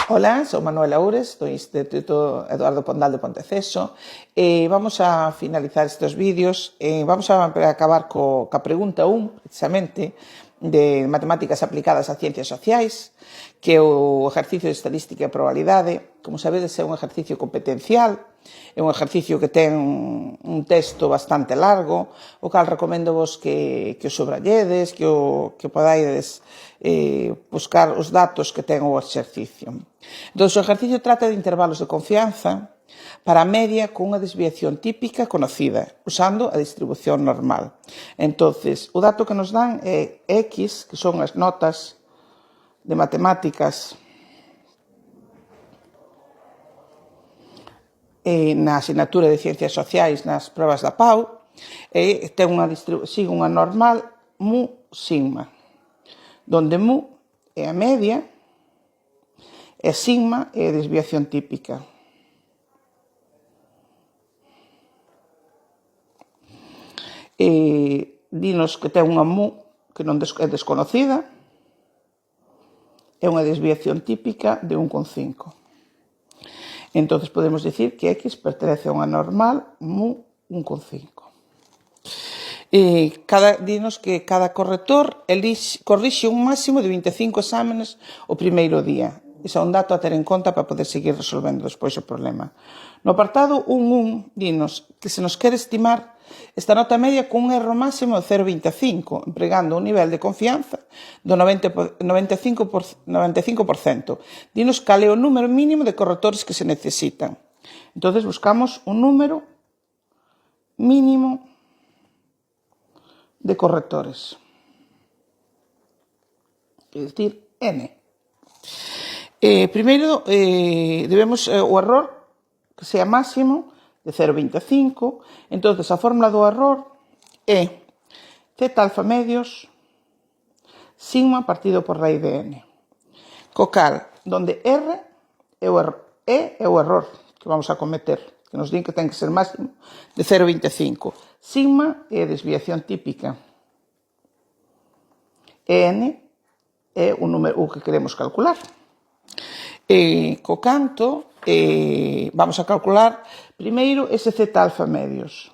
Ola, sou Manuela Ures, do Instituto Eduardo Pondal de Ponteceso, e vamos a finalizar estes vídeos, vamos a acabar ca pregunta 1, precisamente, de matemáticas aplicadas a ciencias sociais, que é o exercicio de estadística e probabilidade. Como sabedes, é un exercicio competencial, é un exercicio que ten un texto bastante largo, o cal recomendo vos que o subralledes, que podaides buscar os datos que ten o exercicio. Entón, o exercicio trata de intervalos de confianza para a media cunha desviación típica conocida, usando a distribución normal. Entón, o dato que nos dan é X, que son as notas de matemáticas na asignatura de Ciencias Sociais nas probas da PAU, e sigue unha normal mu sigma, donde mu é a media e sigma é a desviación típica. Dinos que ten unha mu que non é desconocida e unha desviación típica de 1,5. Entón, podemos dicir que X pertenece a unha normal mu 1,5. Dinos que cada corrector corrixe un máximo de 25 exámenes o primeiro día. Ese é un dato a ter en conta para poder seguir resolvendo despois o problema. No apartado 1.1, dinos que se nos quere estimar esta nota media con un erro máximo de 0,25, empregando un nivel de confianza do 95%. Dinos cal é o número mínimo de correctores que se necesitan. Entón, buscamos un número mínimo de correctores. É dicir, N. Primeiro, debemos o error que sea máximo de 0,25. Entón, a fórmula do error é z alfa medios sigma partido por raíz de n. Co cal, donde R é o error que vamos a cometer, que nos din que ten que ser máximo de 0,25. Sigma é a desviación típica. N é o número que queremos calcular. Co canto, vamos a calcular primeiro ese z alfa medios,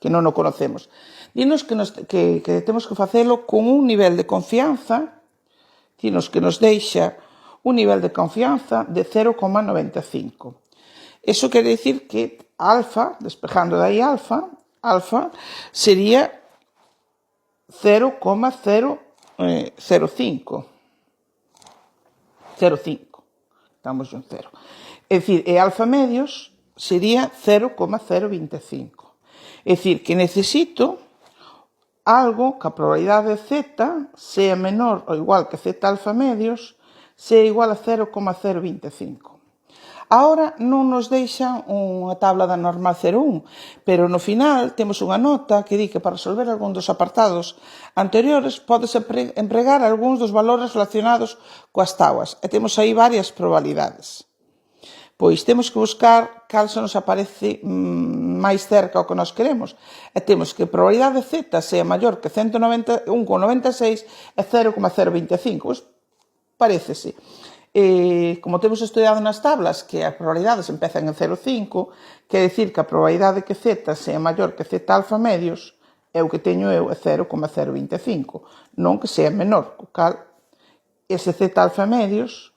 que non o conocemos. Dinos que temos que facelo con un nivel de confianza, dinos que nos deixa un nivel de confianza de 0,95. Eso quere dicir que alfa, despejando de aí alfa sería 0,005. 0,5. Estamos en 0. É dicir, e alfa medios sería 0,025. É dicir, que necesito algo que a probabilidade de z sea menor ou igual que z alfa medios sea igual a 0,025. Ahora non nos deixan unha tabla da normal 0,1, pero no final temos unha nota que di que para resolver algún dos apartados anteriores podes empregar algúns dos valores relacionados coas táboas, e temos aí varias probabilidades. Pois temos que buscar cal se nos aparece máis cerca ao que nós queremos, e temos que a probabilidade de z sea maior que 1,96 e 0,025. Pois parécese. Como temos estudado nas tablas que as probabilidades empezan en 0,5, quer dicir que a probabilidade de que z sea maior que z alfa medios é o que teño eu, é 0,025, non que sea menor, co cal ese z alfa medios,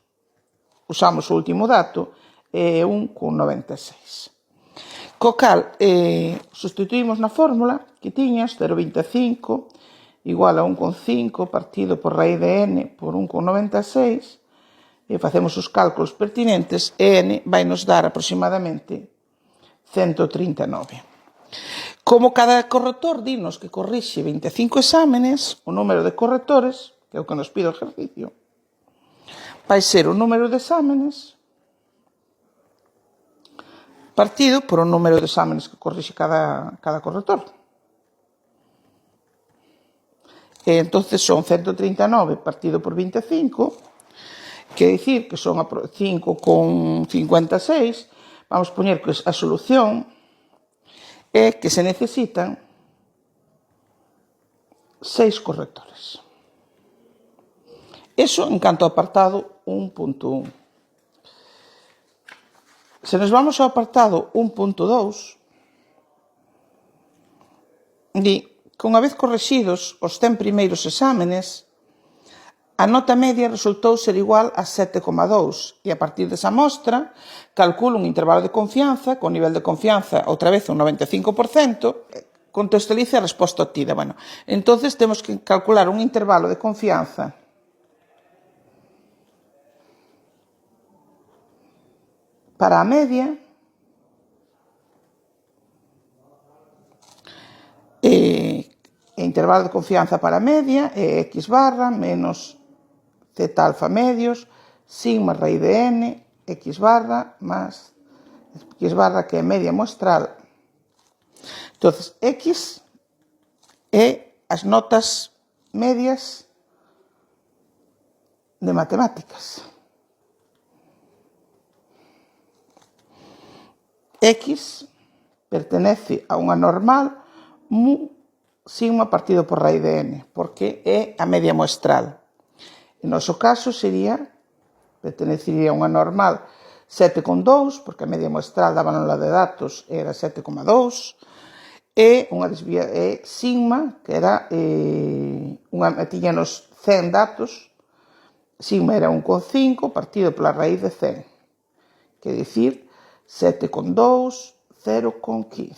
usamos o último dato, é 1,96. Co cal, sustituímos na fórmula que tiñas 0,25 igual a 1,5 partido por raíz de n por 1,96, e facemos os cálculos pertinentes, e n vai nos dar aproximadamente 139. Como cada corrector dinos que corrixe 25 exámenes, o número de correctores, que é o que nos pide o exercicio, vai ser o número de exámenes partido por o número de exámenes que corrixe cada corrector. E entón son 139 partido por 25, quer dicir que son 5,56. Vamos poñer que a solución é que se necesitan 6 correctores. Eso en canto ao apartado 1.1. Se nos vamos ao apartado 1.2, di que unha vez correxidos os 100 primeiros exámenes, a nota media resultou ser igual a 7,2 e a partir desa mostra calculo un intervalo de confianza con nivel de confianza outra vez un 95%, contextualice a resposta obtida. Bueno, entonces temos que calcular un intervalo de confianza para a media e intervalo de confianza para a media é x barra menos z alfa medios, sigma raíz de n, x barra más x barra que é media muestral. Entonces, x é as notas medias de matemáticas. X pertenece a unha normal mu sigma partido por raíz de n, porque é a media muestral. En noso caso pertenecería a unha normal 7,2, porque a media muestral dábanos la de datos era 7,2, e unha sigma, que era tiñanos 100 datos, sigma era 1,5 partido pola raíz de 100, que é dicir 7,2, 0,15.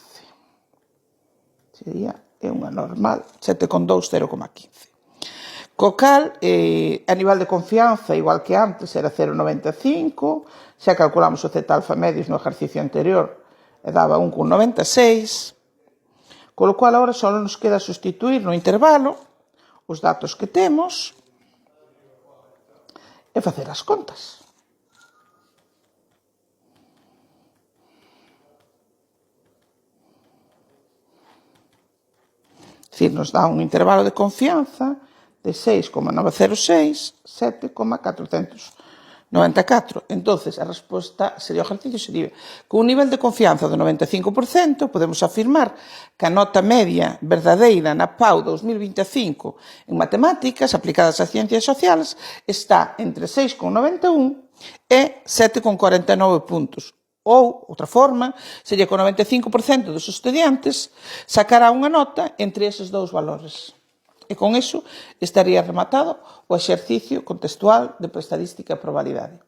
Sería unha normal 7,2, 0,15. Co cal, a nivel de confianza, igual que antes, era 0,95, xa calculamos o z alfa medios no exercicio anterior e daba 1,96, con lo cual agora só nos queda sustituir no intervalo os datos que temos e facer as contas. É dicir, nos dá un intervalo de confianza de 6,906, 7,494. Entonces, a resposta sería o exercicio sería con un nivel de confianza do 95%, podemos afirmar que a nota media verdadeira na PAU 2025 en matemáticas aplicadas ás ciencias sociales está entre 6,91 e 7,49 puntos. Ou, outra forma, sería que o 95% dos estudiantes sacará unha nota entre eses dous valores. E con iso estaría rematado o exercicio contextual de preestadística e probabilidade.